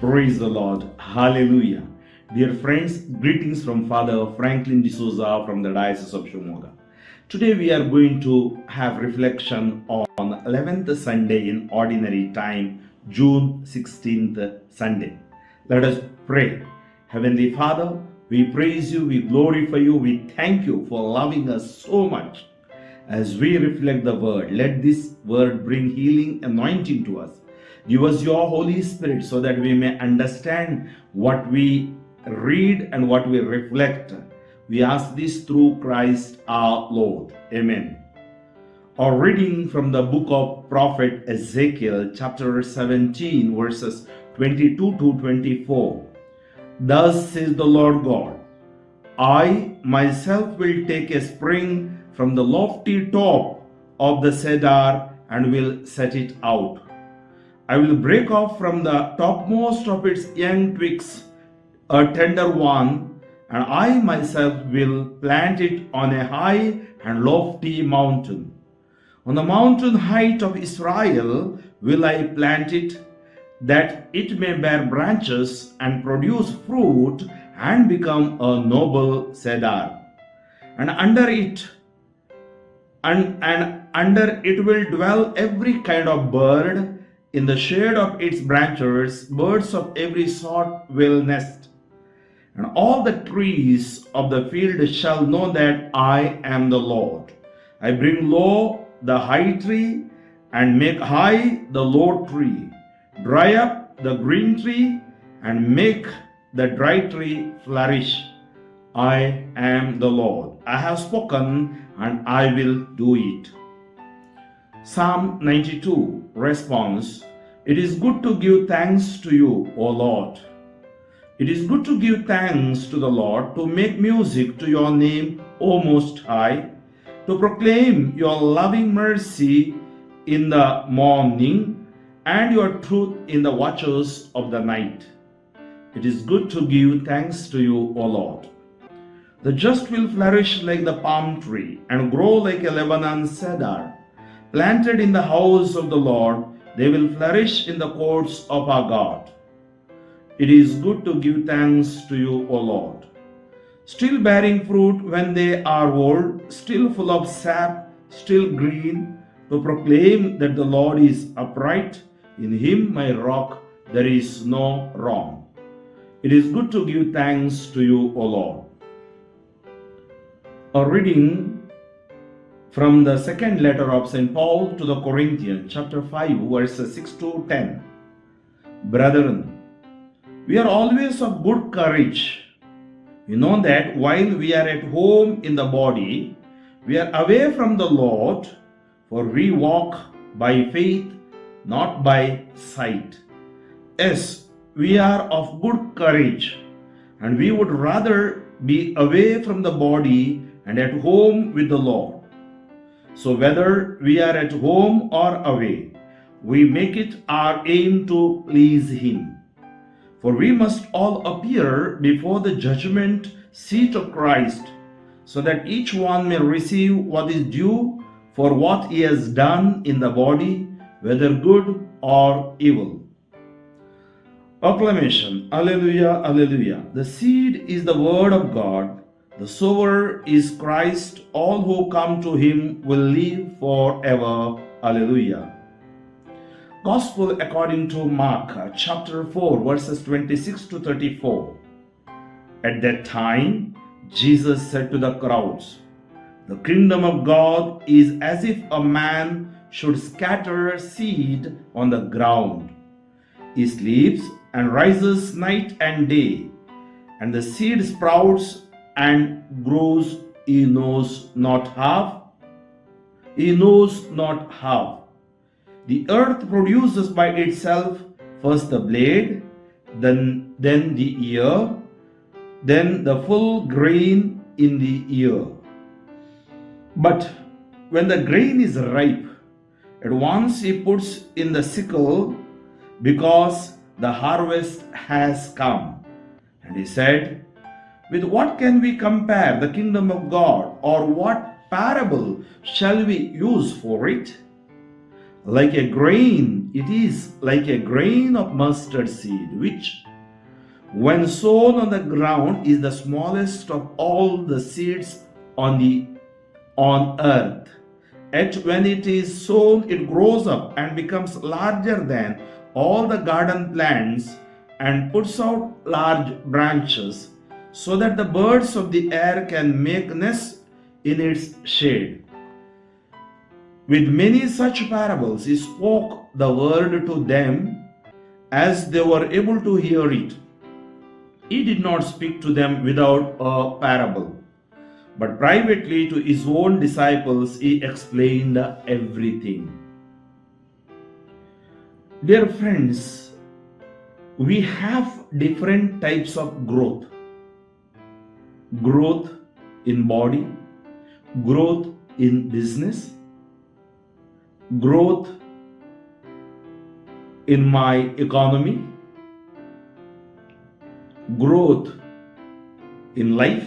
Praise the Lord. Hallelujah. Dear friends, greetings from Father Franklin D'Souza from the Diocese of Shimoga. Today we are going to have reflection on 11th Sunday in Ordinary Time, June 16th Sunday. Let us pray. Heavenly Father, we praise you, we glorify you, we thank you for loving us so much. As we reflect the word, let this word bring healing, anointing to us. Give us your Holy Spirit so that we may understand what we read and what we reflect. We ask this through Christ our Lord. Amen. Our reading from the book of Prophet Ezekiel, chapter 17, verses 22 to 24. Thus says the Lord God, I myself will take a spring from the lofty top of the cedar and will set it out. I will break off from the topmost of its young twigs a tender one, and I myself will plant it on a high and lofty mountain. On the mountain height of Israel will I plant it, that it may bear branches and produce fruit and become a noble cedar. And under it will dwell every kind of bird. In the shade of its branches, birds of every sort will nest. And all the trees of the field shall know that I am the Lord. I bring low the high tree and make high the low tree, dry up the green tree and make the dry tree flourish. I am the Lord. I have spoken and I will do it. Psalm 92 response. It is good to give thanks to you, O Lord. It is good to give thanks to the Lord, to make music to your name, O Most High, to proclaim your loving mercy in the morning and your truth in the watches of the night. It is good to give thanks to you, O Lord. The just will flourish like the palm tree and grow like a Lebanon cedar. Planted in the house of the Lord, they will flourish in the courts of our God. It is good to give thanks to you, O Lord. Still bearing fruit when they are old, still full of sap, still green, to proclaim that the Lord is upright. In him, my rock, there is no wrong. It is good to give thanks to you, O Lord. A reading from the second letter of St. Paul to the Corinthians, chapter 5, verses 6 to 10. Brethren, we are always of good courage. We know that while we are at home in the body, we are away from the Lord, for we walk by faith, not by sight. Yes, we are of good courage, and we would rather be away from the body and at home with the Lord. So whether we are at home or away, we make it our aim to please Him. For we must all appear before the judgment seat of Christ, so that each one may receive what is due for what he has done in the body, whether good or evil. Acclamation. Alleluia, alleluia. The seed is the word of God. The sower is Christ. All who come to him will live forever. Alleluia. Gospel according to Mark, chapter 4, verses 26 to 34. At that time, Jesus said to the crowds, the kingdom of God is as if a man should scatter seed on the ground. He sleeps and rises night and day, and the seed sprouts and grows, he knows not how. He knows not how. The earth produces by itself first the blade, then the ear, then the full grain in the ear. But when the grain is ripe, at once he puts in the sickle, because the harvest has come. And he said, with what can we compare the kingdom of God, or what parable shall we use for it? like a grain, it is like a grain of mustard seed, which, when sown on the ground, is the smallest of all the seeds on earth. Yet when it is sown, it grows up and becomes larger than all the garden plants and puts out large branches, so that the birds of the air can make nests in its shade. With many such parables, he spoke the word to them as they were able to hear it. He did not speak to them without a parable, but privately to his own disciples he explained everything. Dear friends, we have different types of growth. Growth in body, growth in business, growth in my economy, growth in life,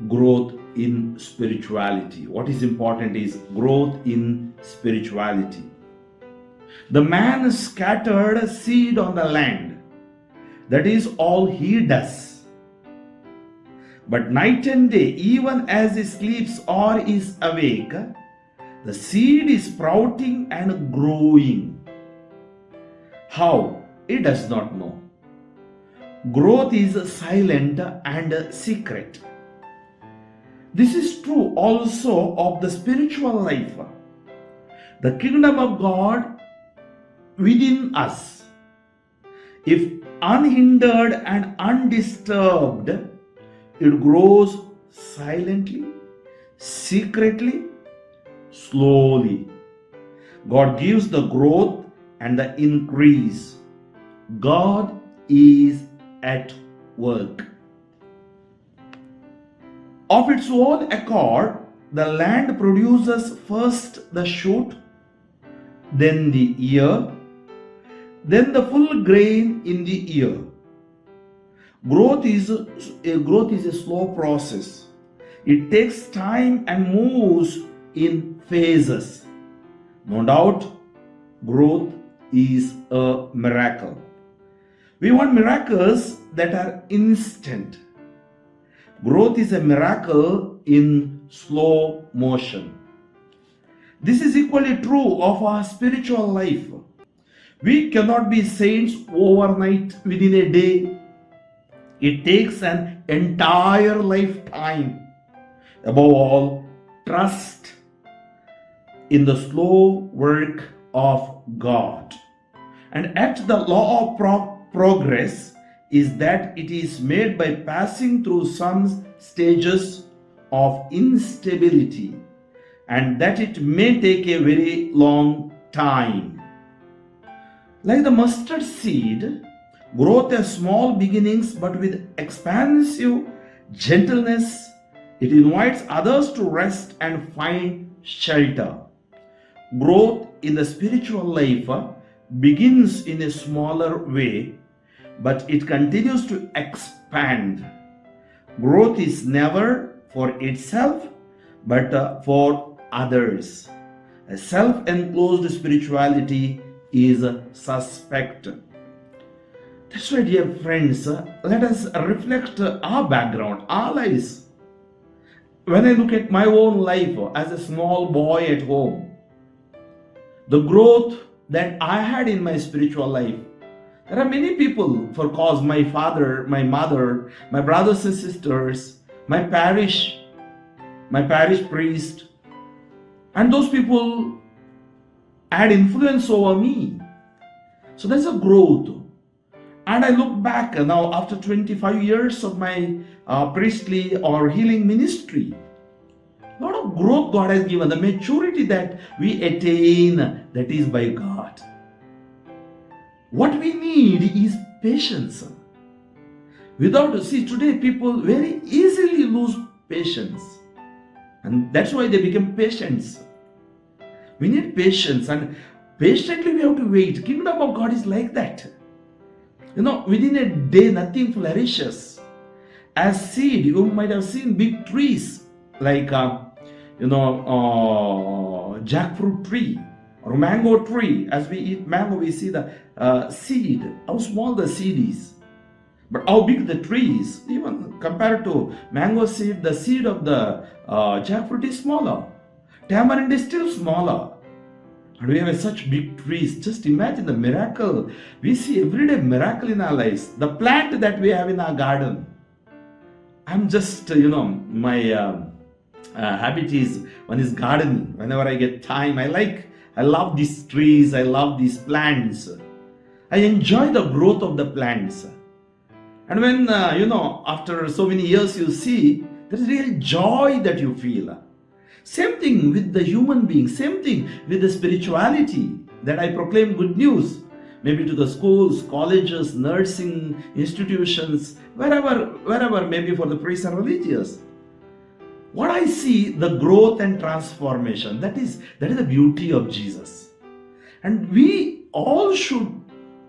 growth in spirituality. What is important is growth in spirituality. The man scattered seed on the land. That is all he does. But night and day, even as he sleeps or is awake, the seed is sprouting and growing. How? He does not know. Growth is silent and secret. This is true also of the spiritual life. The kingdom of God within us, if unhindered and undisturbed, it grows silently, secretly, slowly. God gives the growth and the increase. God is at work. Of its own accord, the land produces first the shoot, then the ear, then the full grain in the ear. Growth is a slow process. It takes time and moves in phases. No doubt, growth is a miracle. We want miracles that are instant. Growth is a miracle in slow motion. This is equally true of our spiritual life. We cannot be saints overnight within a day. It takes an entire lifetime. Above all, trust in the slow work of God. And at the law of progress is that it is made by passing through some stages of instability, and that it may take a very long time. Like the mustard seed, growth has small beginnings, but with expansive gentleness, it invites others to rest and find shelter. Growth in the spiritual life begins in a smaller way, but it continues to expand. Growth is never for itself, but for others. A self-enclosed spirituality is suspect. That's why, dear friends, let us reflect our background, our lives. When I look at my own life as a small boy at home, the growth that I had in my spiritual life, there are many people, for cause my father, my mother, my brothers and sisters, my parish priest, and those people had influence over me. So there's a growth. And I look back now after 25 years of my priestly or healing ministry. A lot of growth God has given, the maturity that we attain, that is by God. What we need is patience. Today people very easily lose patience. And that's why they become patients. We need patience, and patiently we have to wait. Kingdom of God is like that. Within a day nothing flourishes. As seed, you might have seen big trees like jackfruit tree. Or mango tree, as we eat mango, we see the seed, how small the seed is. But how big the tree is, even compared to mango seed, the seed of the jackfruit is smaller. Tamarind is still smaller. And we have such big trees. Just imagine the miracle. We see everyday miracle in our lives. The plant that we have in our garden. I'm just, my habit is one is gardening. Whenever I get time, I love these trees. I love these plants. I enjoy the growth of the plants. And when, after so many years you see, there is real joy that you feel. Same thing with the human being, same thing with the spirituality, that I proclaim good news, maybe to the schools, colleges, nursing institutions, wherever, maybe for the priests and religious. What I see, the growth and transformation, that is the beauty of Jesus. And we all should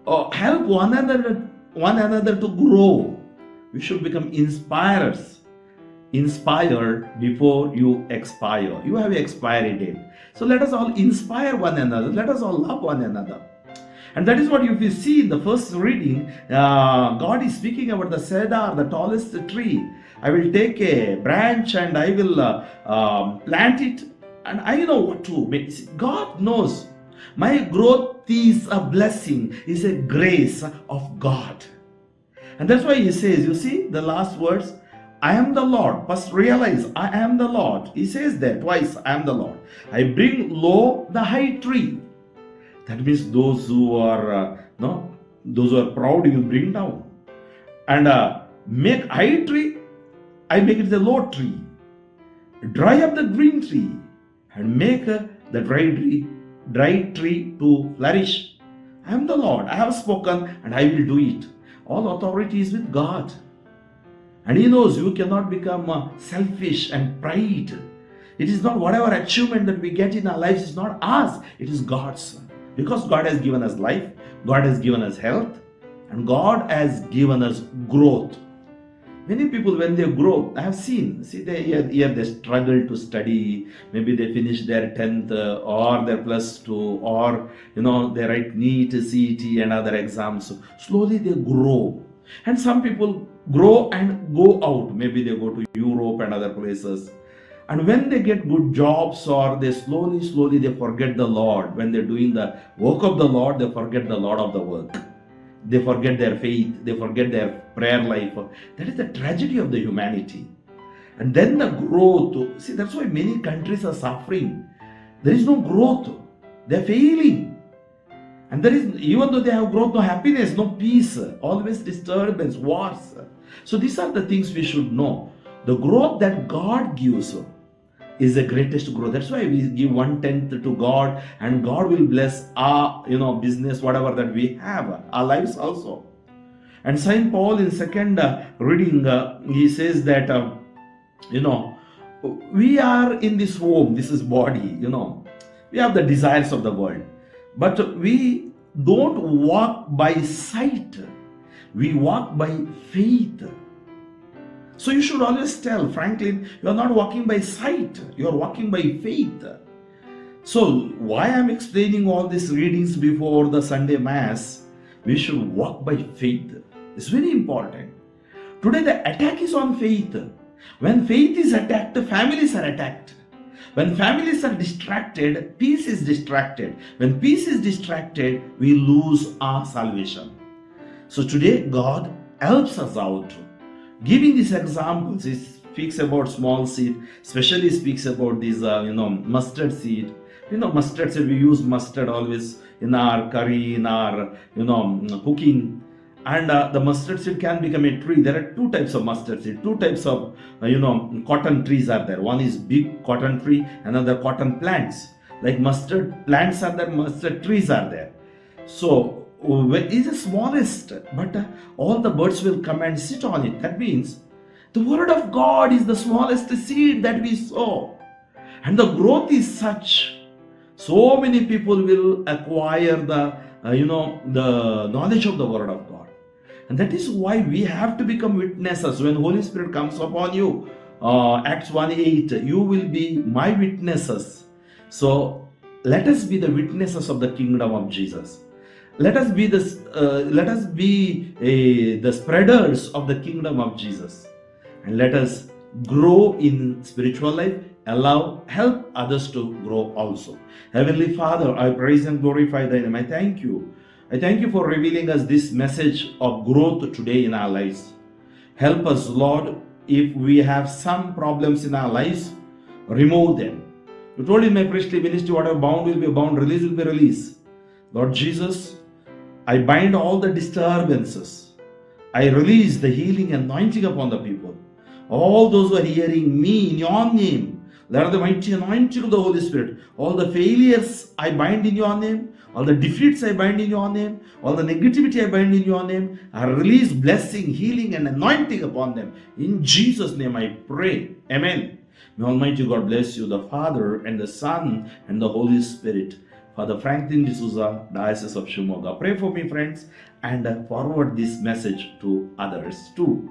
help one another to grow. We should become inspirers. Inspire before you expire. You have an expiry date. So let us all inspire one another. Let us all love one another. And that is what you see in the first reading. God is speaking about the cedar, the tallest tree. I will take a branch and I will plant it. And I know what to make. God knows. My growth is a blessing, is a grace of God. And that's why he says, you see the last words, I am the Lord. First realize, I am the Lord. He says there twice, I am the Lord. I bring low the high tree. That means those who are proud, you will bring down. And make high tree, I make it the low tree. Dry up the green tree and make the dry tree to flourish. I am the Lord. I have spoken and I will do it. All authority is with God. And He knows you cannot become selfish and pride. It is not whatever achievement that we get in our lives is not ours. It is God's. Because God has given us life, God has given us health, and God has given us growth. Many people, when they grow, I have seen, they struggle to study. Maybe they finish their 10th or their plus 2, or they write NEET, CET and other exams. So slowly they grow. And some people grow and go out. Maybe they go to Europe and other places. And when they get good jobs, or they slowly they forget the Lord. When they're doing the work of the Lord, they forget the Lord of the work. They forget their faith. They forget their prayer life. That is the tragedy of the humanity. And then the growth. See, that's why many countries are suffering. There is no growth. They're failing. And there is, even though they have growth, no happiness, no peace, always disturbance, wars. So these are the things we should know. The growth that God gives is the greatest growth. That's why we give 1/10 to God, and God will bless our business, whatever that we have, our lives also. And Saint Paul in second reading, he says that we are in this home, this is body, we have the desires of the world. But we don't walk by sight. We walk by faith. So you should always tell, Franklin, you are not walking by sight. You are walking by faith. So why I'm explaining all these readings before the Sunday Mass, we should walk by faith. It's very important. Today the attack is on faith. When faith is attacked, families are attacked. When families are distracted, peace is distracted. When peace is distracted, we lose our salvation. So today, God helps us out. Giving these examples, He speaks about small seed, especially speaks about these, mustard seed. Mustard seed, we use mustard always in our curry, in our, cooking. And the mustard seed can become a tree. There are two types of mustard seed. Two types of, cotton trees are there. One is big cotton tree, another cotton plants. Like mustard plants are there, mustard trees are there. So, it is the smallest, but all the birds will come and sit on it. That means the word of God is the smallest seed that we sow. And the growth is such. So many people will acquire the knowledge of the word of God. And that is why we have to become witnesses. When Holy Spirit comes upon you, Acts 1:8, you will be my witnesses. So Let us be the witnesses of the kingdom of Jesus. Let us be the spreaders of the kingdom of Jesus, and let us grow in spiritual life. Help others to grow also. Heavenly Father, I praise and glorify Thy name. I thank you. I thank you for revealing us this message of growth today in our lives. Help us, Lord, if we have some problems in our lives, remove them. You told in my priestly ministry, whatever bound will be bound, release will be released. Lord Jesus, I bind all the disturbances. I release the healing anointing upon the people. All those who are hearing me in your name, let the mighty anointing of the Holy Spirit. All the failures I bind in your name. All the defeats I bind in your name. All the negativity I bind in your name. I release blessing, healing and anointing upon them. In Jesus' name I pray. Amen. May Almighty God bless you, the Father and the Son and the Holy Spirit. Father Franklin D'Souza, Diocese of Shimoga. Pray for me, friends, and forward this message to others too.